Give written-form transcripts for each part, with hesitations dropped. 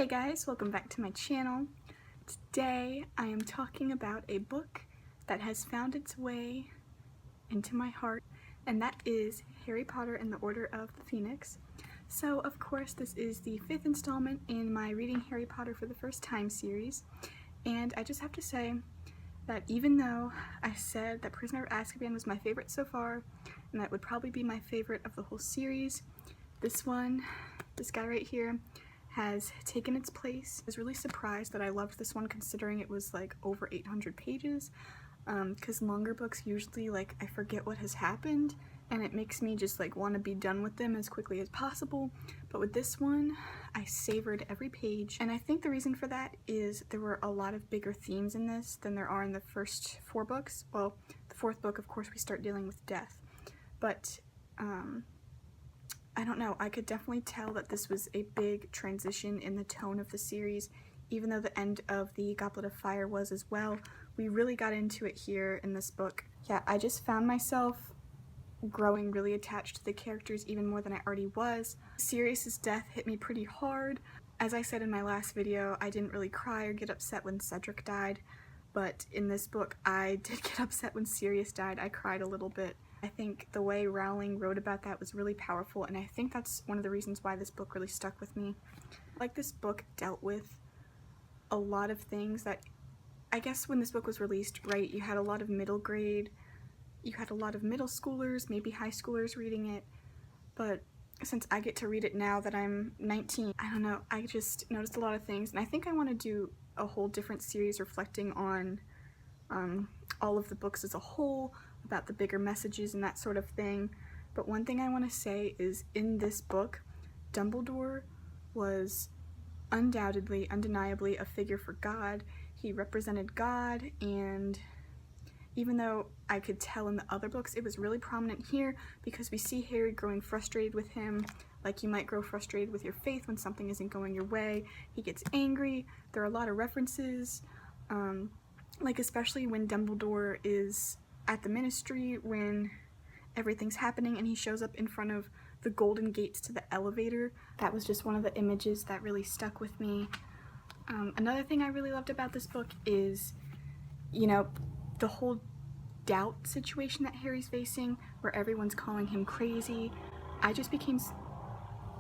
Hey guys, welcome back to my channel. Today I am talking about a book that has found its way into my heart, and that is Harry Potter and the Order of the Phoenix. So of course this is the 5th installment in my Reading Harry Potter for the First Time series, and I just have to say that even though I said that Prisoner of Azkaban was my favorite so far, and that would probably be my favorite of the whole series, this guy right here, has taken its place. I was really surprised that I loved this one considering it was like over 800 pages, because longer books usually, like, I forget what has happened and it makes me just like want to be done with them as quickly as possible. But with this one, I savored every page, and I think the reason for that is there were a lot of bigger themes in this than there are in the first 4 books. Well, the 4th book, of course, we start dealing with death, but I don't know, I could definitely tell that this was a big transition in the tone of the series, even though the end of the Goblet of Fire was as well. We really got into it here in this book. Yeah, I just found myself growing really attached to the characters even more than I already was. Sirius's death hit me pretty hard. As I said in my last video, I didn't really cry or get upset when Cedric died, but in this book I did get upset when Sirius died. I cried a little bit. I think the way Rowling wrote about that was really powerful, and I think that's one of the reasons why this book really stuck with me. Like, this book dealt with a lot of things that, I guess when this book was released, right, you had a lot of middle grade, you had a lot of middle schoolers, maybe high schoolers reading it, but since I get to read it now that I'm 19, I don't know, I just noticed a lot of things, and I think I want to do a whole different series reflecting on all of the books as a whole, about the bigger messages and that sort of thing. But one thing I want to say is, in this book, Dumbledore was undoubtedly, undeniably a figure for God. He represented God, and even though I could tell in the other books, it was really prominent here because we see Harry growing frustrated with him, like you might grow frustrated with your faith when something isn't going your way. He gets angry. There are a lot of references, like especially when Dumbledore is at the Ministry, when everything's happening and he shows up in front of the golden gates to the elevator. That was just one of the images that really stuck with me. Another thing I really loved about this book is, you know, the whole doubt situation that Harry's facing, where everyone's calling him crazy. I just became,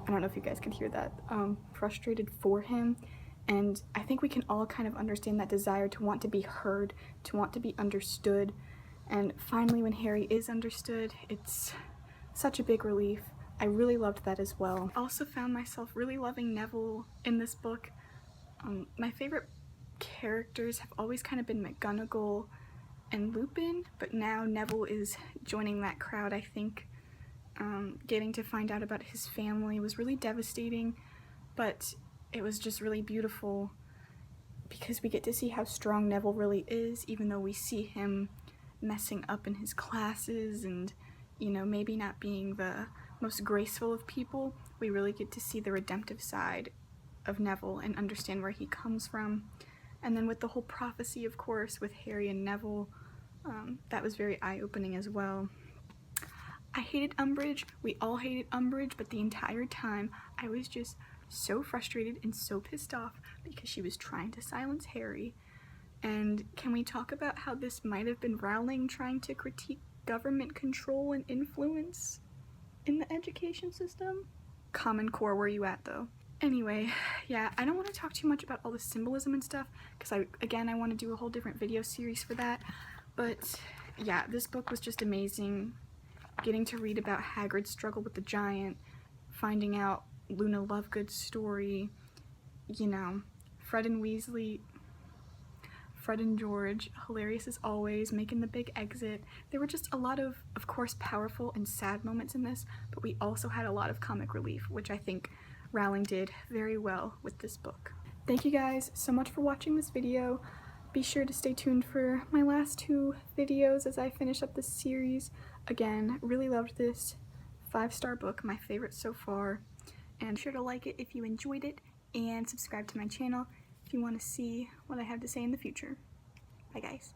I don't know if you guys can hear that, frustrated for him. And I think we can all kind of understand that desire to want to be heard, to want to be understood. And finally, when Harry is understood, it's such a big relief. I really loved that as well. I also found myself really loving Neville in this book. My favorite characters have always kind of been McGonagall and Lupin, but now Neville is joining that crowd, I think. Getting to find out about his family was really devastating, but it was just really beautiful because we get to see how strong Neville really is, even though we see him messing up in his classes and, you know, maybe not being the most graceful of people. We really get to see the redemptive side of Neville and understand where he comes from. And then with the whole prophecy, of course, with Harry and Neville, that was very eye-opening as well. I hated Umbridge. We all hated Umbridge, but the entire time I was just so frustrated and so pissed off because she was trying to silence Harry. And can we talk about how this might have been Rowling trying to critique government control and influence in the education system? Common Core, where you at though? Anyway, yeah, I don't want to talk too much about all the symbolism and stuff because I want to do a whole different video series for that. But yeah, this book was just amazing. Getting to read about Hagrid's struggle with the giant, finding out Luna Lovegood's story, you know, Fred and George, hilarious as always, making the big exit. There were just a lot of course, powerful and sad moments in this, but we also had a lot of comic relief, which I think Rowling did very well with this book. Thank you guys so much for watching this video. Be sure to stay tuned for my last 2 videos as I finish up this series. Again, really loved this 5-star book, my favorite so far. And be sure to like it if you enjoyed it, and subscribe to my channel if you want to see what I have to say in the future. Bye guys.